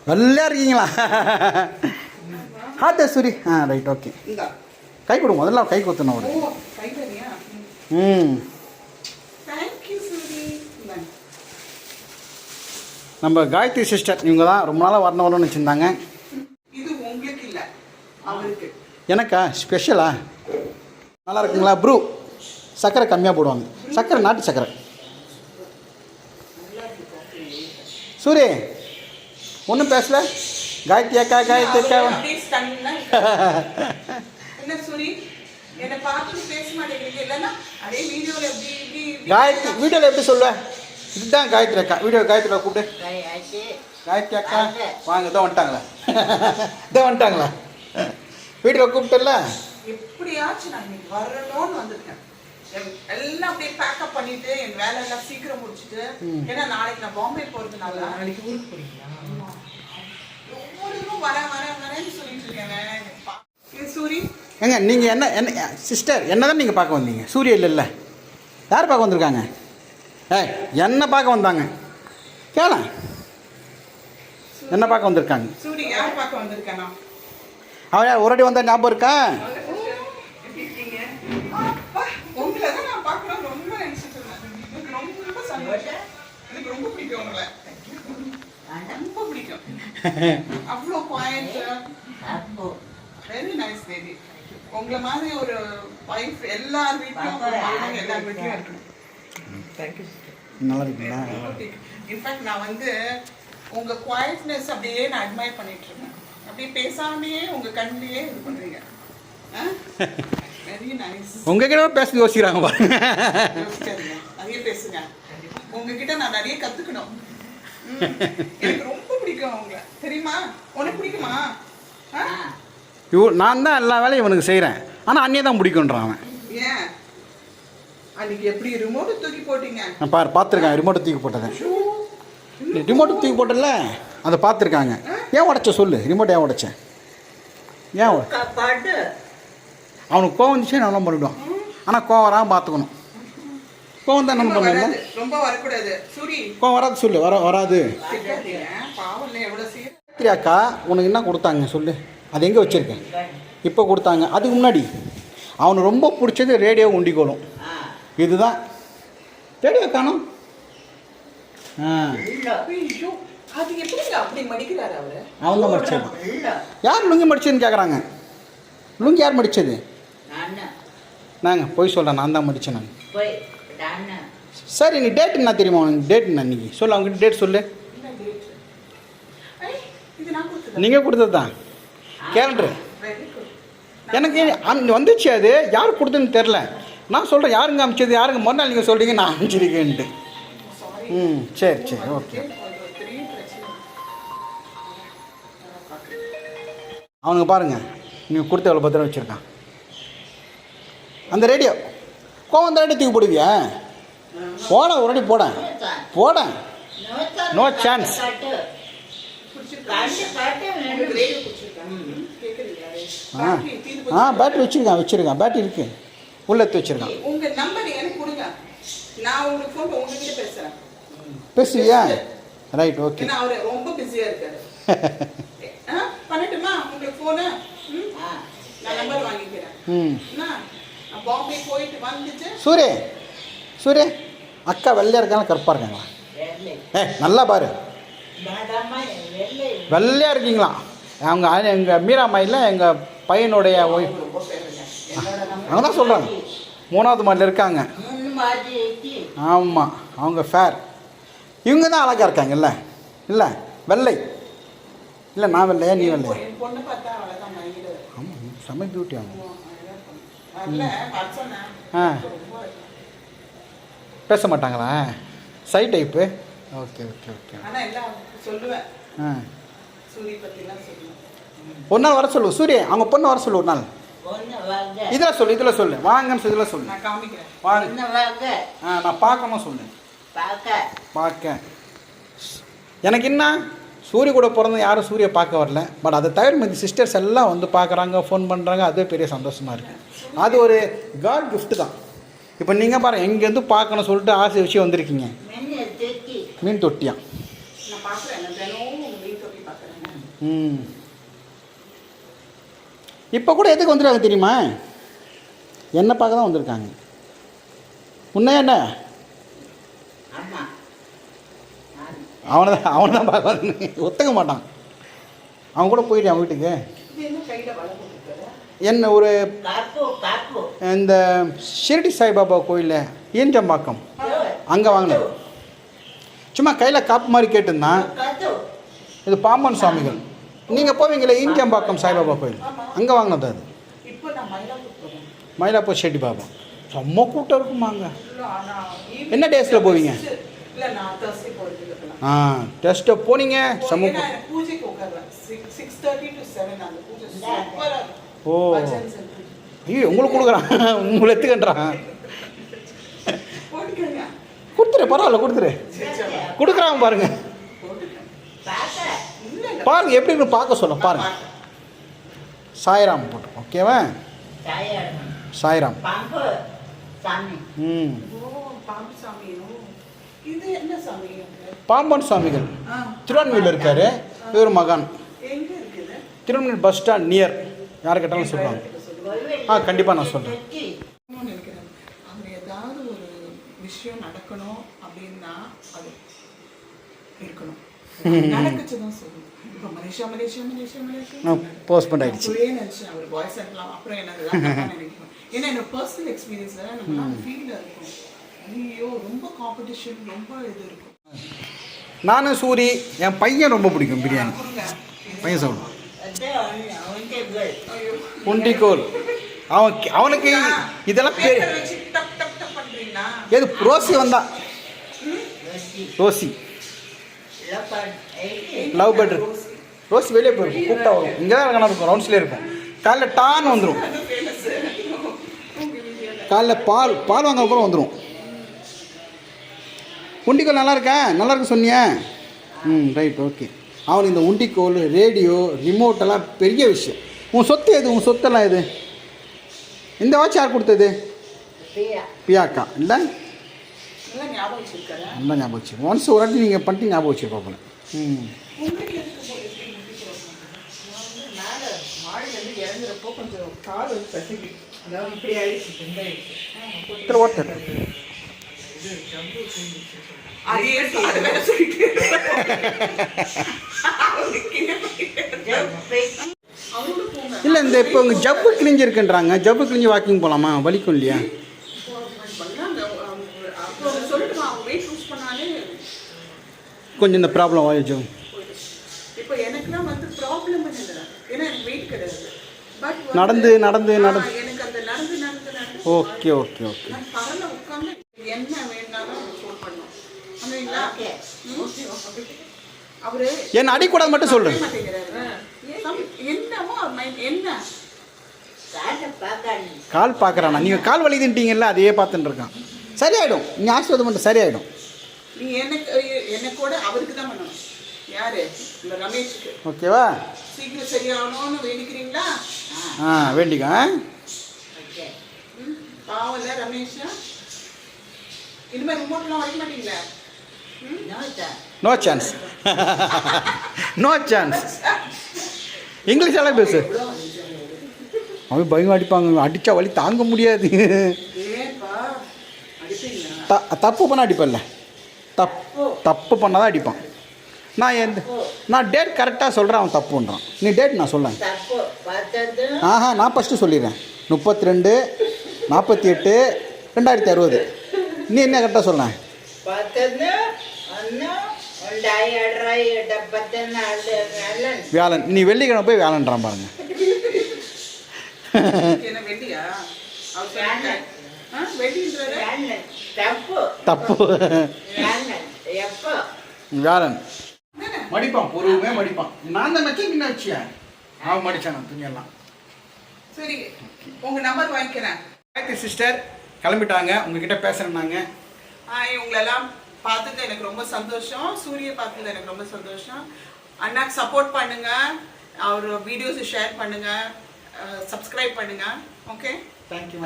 வெள்ளையா இருக்கீங்களா? ஹார்ட் சூரி. Right, okay. கை கொடு, முதல்ல கை கொத்தணும் ஒரு. நம்ம காயத்ரி சிஸ்டர் இவங்க தான் ரொம்ப நாளாக வரணும்னு வச்சுருந்தாங்க. இது உங்களுக்கு இல்லை, அவருக்கு. எனக்கா ஸ்பெஷலா? நல்லா இருக்குங்களா ப்ரூ? சர்க்கரை கம்மியாக போடுவாங்க, சர்க்கரை நாட்டு சர்க்கரை. சூரி ஒன்றும் பேசல. காயத்ரி அக்கா, காயத்ரி அக்கா. காயத்ரி வீடியோவில் எப்படி சொல்லுவேன்? இதுதான் காயத்ரி அக்கா. வீடியோ காயத்ரி அக்கா கூப்பிட்டு. காயத்ரி அக்கா வாங்க, இதான் வந்துட்டாங்களா? இதான் வந்துட்டாங்களா? வீடியோவில் கூப்பிட்டல. எப்படியாச்சும் நான் இன்னைக்கு வரணும்னு வந்திருக்கேன். எல்லாம் அப்படியே பேக்கப் பண்ணிட்டு என் வேலை எல்லாம் சீக்கிரம் முடிச்சுட்டு, ஏன்னா நாளைக்கு நான் பாம்பே போறதுனால. நாளைக்கு ஊருக்கு போறீங்களா? வரேன்னு சொல்லிட்டு இருக்கேன். சூரி ஏங்க நீங்கள் என்ன சிஸ்டர் என்னதான் நீங்கள் பார்க்க வந்தீங்க? சூரிய இல்லைல்ல, யார் பார்க்க வந்திருக்காங்க? என்ன பார்க்க வந்தாங்க கேள. என்ன பார்க்க வந்திருக்காங்க? சூரி யார் பார்க்க வந்திருக்கானா? அவன் ஒரு அடி வந்தா ஞாபகம் இருக்கா? அவ்வளோ குவாய்ட், வெரி நைஸ் பேபி. உங்களை மாதிரி ஒரு வைஃப் எல்லார் வீட்லயும், எல்லார் வீட்லயும் இருக்கணும். நல்லா இருக்குங்களா? இன்ஃபேக்ட் நான் வந்து உங்க குவாய்ட்னஸ் அப்படியே நான் அட்மையர் பண்ணிட்டு இருக்கேன். அப்படியே பேசாமையே உங்க கண்ணிலேயே இது பண்றீங்க. Very nice. உங்ககிட்ட பேச யோசிக்கிறாங்க பாருங்க. நிறைய பேசுங்க. உங்ககிட்ட நான் நிறைய கத்துக்கணும். எனக்கு ரொம்ப பிடிக்கும் உங்களை, தெரியுமா? உனக்கு பிடிக்குமா? நான் தான் எல்லா வேலையும் இவனுக்கு செய்கிறேன், ஆனால் அண்ணியை தான் பிடிக்குன்றான் அவன். ஏன் அன்னைக்கு எப்படி ரிமோட்டை தூக்கி போட்டீங்க? நான் பார்த்துருக்கேன். ரிமோட்டை தூக்கி போட்டதேன். ரிமோட்டை தூக்கி போட்டல, அதை பார்த்துருக்காங்க. ஏன் உடைச்ச சொல்லு? ரிமோட்டை ஏன் உடைச்சேன்? ஏன் அவனுக்கு கோவம் வந்துச்சு, நல்லா பண்ணிவிடுவான். ஆனால் கோவம் வராமல் பார்த்துக்கணும். கோவம் தான் நம்ம பண்ணல. ரொம்ப வரக்கூடாது சூரி. கோவம் வராது சொல்லு. வராது. அக்கா உனக்கு என்ன கொடுத்தாங்க சொல்லு? அது எங்கே வச்சுருக்கேன்? இப்போ கொடுத்தாங்க. அதுக்கு முன்னாடி அவனுக்கு ரொம்ப பிடிச்சது ரேடியோ உண்டிக்கோலும். இதுதான் ரேடியோ காணும். அவன் தான் மடிச்சது. யார் லுங்கி மடிச்சதுன்னு கேட்குறாங்க. லுங்கி யார் மடிச்சது? நாங்கள் போய் சொல்கிறேன், நான் தான் மடித்தேன். நான் சரி, நீ டேட் என்ன தெரியுமா உனக்கு? டேட் என்ன இன்னைக்கு சொல்லு, அவங்ககிட்ட டேட் சொல்லு. நீங்கள் கொடுத்தது தான் கேலண்டரு. எனக்கு வந்துச்சு. அது யார் கொடுத்ததுன்னு தெரில. நான் சொல்கிறேன் யாருங்க அனுப்பிச்சது, யாருங்க மறுநாள் நீங்கள் சொல்கிறீங்க நான் அனுப்பிச்சிருக்கேன்ட்டு. சரி சரி, ஓகே. அவனுக்கு பாருங்கள், நீங்கள் கொடுத்த எவ்வளோ பத்திரம் வச்சுருக்கான். அந்த ரேடியோ கோவம் அந்த ரேடியோ தூக்கி போடுவியா? போட ஒரு அடி போட. No chance. பேட்டரி வச்சிருக்கான். பேட்டரி இருக்கு, உள்ள எடுத்து வச்சிருக்கான். உங்க நம்பர் எனக்கு கொடுங்க, நான் உங்களுக்கு ஃபோன் உங்ககிட்ட பேசுறேன். பேசுவியா? Right, okay. நான் அவரு ரொம்ப பிஸியா இருக்காரு. பண்ணட்டுமா உங்களுக்கு ஃபோன்? நான் நம்பர் வாங்கிக்கிறேன். நான் பாம்பே போயிட்டு வந்துட்டு. சூரிய அக்கா வெள்ளையா இருக்காங்க கருப்பா இருக்காங்களா? நல்லா பாரு, வெள்ளையா இருக்கீங்களா? அவங்க எங்கள் மீராமாயில் எங்கள் பையனுடைய அவங்க தான் சொல்கிறாங்க, 3வது மாடியில் இருக்காங்க. ஆமாம், அவங்க ஃபேர். இவங்க தான் அழகாக இருக்காங்கல்ல? இல்லை வெள்ளை இல்லை, நான் வெள்ளையா நீ வெள்ளையா? ஆமாம், செம்ம பியூட்டி அவங்க. பேச மாட்டாங்களா? சை டைப்பு. ஓகே. ஒரு நாள் வர சொல்லு சூரிய, அவங்க பொண்ணு வர சொல்லு ஒரு நாள். இதில் சொல்லு வாங்கன்னு சொல்லி இதில் சொல்லு. வாங்க, நான் பார்க்கணும் சொல்லு. பார்க்க எனக்கு என்ன, சூரிய கூட பிறந்த யாரும் சூரிய பார்க்க வரல. பட் அதை தவிர மீதி சிஸ்டர்ஸ் எல்லாம் வந்து பார்க்குறாங்க, ஃபோன் பண்ணுறாங்க. அதுவே பெரிய சந்தோஷமாக இருக்குது. அது ஒரு காட் கிஃப்ட் தான். இப்போ நீங்கள் பாருங்கள், எங்கேருந்து பார்க்கணும் சொல்லிட்டு ஆசை வச்சு வந்திருக்கீங்க. மீன் தொட்டியா? ம். இப்போ கூட எதுக்கு வந்துருக்காங்க தெரியுமா? என்ன பார்க்க தான் வந்திருக்காங்க. உன்னையா என்ன? அவனை தான் பார்க்க வந்து ஒத்துக்க மாட்டான். அவன் கூட போயிட்டு அவன் வீட்டுக்கு என்ன ஒரு இந்த ஷிரடி சாய்பாபா கோயிலில் ஈஞ்சம்பாக்கம் அங்கே வாங்கினது. சும்மா கையில் காப்பு மாதிரி கேட்டுருந்தான். இது பாம்பன் சுவாமிகள். நீங்கள் போவீங்களே ஈஞ்சம்பாக்கம் சாய்பாபா கோயில், அங்கே வாங்கினது அது. மயிலாப்பூர் ஷெட்டி பாபா செம்ம கூட்டம் இருக்குமாங்க. என்ன டேஸில் போவீங்க? ஆ டெஸ்ட்டை போனீங்க செம்ம. ஓ ஐயோ உங்களுக்கு கொடுக்குறான், உங்களை எடுத்துக்கன்றான். கொடுத்துரு, பரவாயில்ல கொடுத்துரு, கொடுக்குறாங்க பாருங்க. பாருங்க எப்படி இருக்குன்னு பார்க்க சொல்ல பாருங்க. சாய்ராம் போட்டு ஓகேவா? சாய்ராம். ம் பாம்பன் சுவாமிகள் திருவான்மையில் இருக்காரு. இவர் மகான். Thiruvanmiyur bus stand near. யாரை கேட்டாலும் சொல்லுவாங்க. கண்டிப்பாக நான் சொல்கிறேன். ஏதாவது ஒரு விஷயம் நடக்கணும் அப்படின்னா அது இருக்கணும். நடக்குச்சுதான் சொல்லணும். இப்போ மலேசியா போஸ்ட்போன் ஆயிடுச்சு. நினைச்சேன் அவர் வாய்ஸ் அனுப்பலாம். அப்புறம் எனக்கு நினைக்கிறேன். ஏன்னா என்னோட பர்சனல் எக்ஸ்பீரியன்ஸ்ல நம்ம ஃபீல்டில் இருக்கும். ஐயோ ரொம்ப காம்படிஷன், ரொம்ப இது இருக்கும். நானும் சூரி, என் பையன் ரொம்ப பிடிக்கும் பிரியாணி. பையன் சாப்பிடுவான். உண்டிக்கோல் அவனுக்கு இதெல்லாம் பேர் எது? ரோசி வந்தா, ரோசி லவ் பேர்ட். ரோசி வெளியே போயிருக்கும், கூப்பிட்டா வரும். இங்கே தான் இருக்கும், ரவுண்ட்ஸ்லேயே இருக்கும். காலைல டான்னு வந்துடும். காலைல பால் வாங்க அப்புறம் வந்துடும். உண்டிக்கோல் நல்லா இருக்கா? நல்லா இருக்கு சொன்னியா? Right okay. அவனுக்கு இந்த உண்டிக்கோல், ரேடியோ, ரிமோட்டெல்லாம் பெரிய விஷயம். உன் சொத்து எது? உன் சொத்தெல்லாம் எது? இந்த வாட்ச் யார் கொடுத்தது? பியாக்கா இல்லை? நல்லா ஞாபகம் வச்சு ஒன்ஸ் ஒரு வாட்டி நீங்கள் பண்ணிட்டு ஞாபகம் வச்சுருப்பா போல. ஓட்டர் இல்லை. இந்த இப்போ உங்கள் ஜப்பு கிழிஞ்சிருக்குன்றாங்க. ஜப்பு கிழிஞ்சு வாக்கிங் போகலாமா? வலிக்கும் இல்லையா? கொஞ்சம் இந்த ப்ராப்ளம் ஆயிடுச்சு. இப்போ எனக்குலாம் வந்து ப்ராப்ளம் இல்லை. ஏன்னா எனக்கு வெயிட் கிடையாது. பட் நடந்து எனக்கு அந்த நடந்து ஓகே ஓகே ஓகே. நான் பரல உட்கார்ந்து என்ன வேணாலும் ஃபோன் பண்ணுவோம். அப்படிங்களா? அவரு என்ன அடிக்கூடாது மட்டும் சொல்றேன். என்னமோ என்ன கால் பார்க்குறானா? நீங்கள் கால் வலிதுன்ட்டீங்கல்ல, அதையே பார்த்துட்டு இருக்கான். சரியாயிடும். நீ ஆசீர்வாதம் மட்டும் சரியாயிடும். நீ எனக்கு கூட அவருக்கு தான் பண்ணணும். யாரு? இந்த ரமேஷுக்கு. ஓகேவா? சீக்கிரம் சரியாகணும்னு வேண்டிக்கிறீங்களா? வேண்டிக்க. பாவம்ல ரமேஷ். இனிமேல் ரிமோட்லாம் வைக்க மாட்டீங்களா? No chance. No chance. English எல்லாம் பேசு. அவன் பயம் அடிப்பாங்க. அடித்தா வலி தாங்க முடியாது. தப்பு பண்ண அடிப்பேன்ல. தப்பு பண்ணால் தான் அடிப்பான். நான் டேட் கரெக்டாக சொல்கிறேன், அவன் தப்பு பண்ணுறான். நீ டேட் நான் சொல்லேன். நான் ஃபஸ்ட்டு சொல்லிடுறேன். 32/48/2060. நீ என்ன கரெக்டாக சொல்லேன்? வியாழன். நீ வெள்ளிக்கிழமை போய் வியாழன்றான் பாருங்க. தப்பு. வியாழன் மடிப்பான், பொறுமையாக மடிப்பான். நான் தான் மெக்கிங் என்ன வச்சியா? அவன் மடிச்சான் துணியெல்லாம். சரி, உங்கள் நம்பர் வாங்கிக்கிறேன். சிஸ்டர் கிளம்பிட்டாங்க, உங்ககிட்ட பேசுகிறேன்னாங்க. உங்களெல்லாம் பார்த்தது எனக்கு ரொம்ப சந்தோஷம். சூரிய பார்த்தது எனக்கு ரொம்ப சந்தோஷம். அண்ணாக்கு சப்போர்ட் பண்ணுங்க, அவர் வீடியோஸை ஷேர் பண்ணுங்க, சப்ஸ்கிரைப் பண்ணுங்க. Okay, thank you.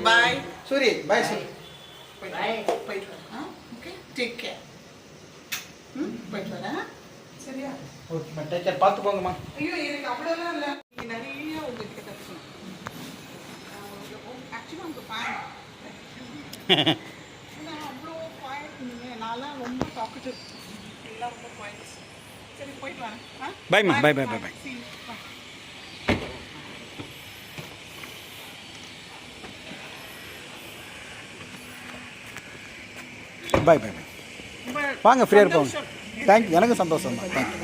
Bye Suri. Bye Suri. போயிட்டு வரேன். Okay, take care. போயிட்டு வரேன். சரியா? ஓகேம்மா டேக் கேர், பார்த்து போங்கம்மா. ஐயோ எனக்கு அவ்வளோலாம் இல்லை, நீங்க நிறைய உங்ககிட்ட கற்றுக்கணும். ஆக்சுவலாக உங்கள் ஃபேன் அவ்வளோ பாயிண்ட், நீங்கள் நான்லாம் ரொம்ப டாக்கட்டிவ், எல்லாம் ரொம்ப பாயிண்ட்ஸ். சரி போயிட்டு வரேன். பாய்மா, பாய் பாய் பாய் பாய். பாய் பாய் பாய். வாங்க ஃப்ரீயாக இருப்போங்க. தேங்க்யூ, எனக்கு சந்தோஷம் தான். தேங்க்யூ.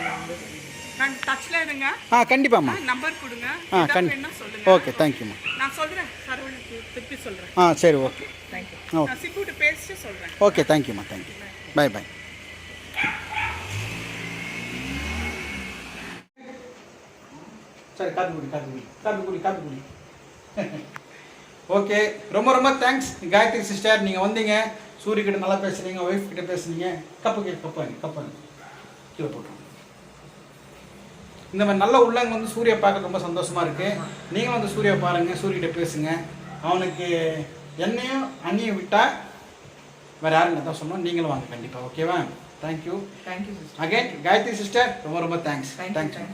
நான் டச்சில் இருங்க. கண்டிப்பாம்மா. நம்பர் கொடுங்க. கண்டிப்பாக. சொல்லுங்க. ஓகே தேங்க்யூம்மா. நான் சொல்கிறேன், சரவணுக்கு திருப்பி சொல்கிறேன். சரி ஓகே. தேங்க்யூ. ஓகே. நான் சிப்புட்டு பேசிட்டு சொல்கிறேன். ஓகே தேங்க்யூம்மா, தேங்க்யூ. பாய் பாய். சரி காத்துக்குடி. ஓகே, ரொம்ப ரொம்ப தேங்க்ஸ் காயத்ரி சிஸ்டர். நீங்கள் வந்தீங்க, சூரிய கிட்ட நல்லா பேசுனீங்க, ஒய்ஃப் கிட்ட பேசுனீங்க. கப்பு கீழே போட்டுருங்க. இந்த மாதிரி நல்ல உள்ளவங்க வந்து சூரிய பார்க்க ரொம்ப சந்தோஷமாக இருக்குது. நீங்களும் வந்து சூரிய பாருங்கள், சூரியகிட்ட பேசுங்க. அவனுக்கு என்னையும் அண்ணியும் விட்டால் வேறு யாரும் தான் சொன்னோம். நீங்களும் வாங்க கண்டிப்பாக. ஓகேவா? Thank you. Thank you again Gayathri sister, ரொம்ப ரொம்ப தேங்க்ஸ். தேங்க்யூ.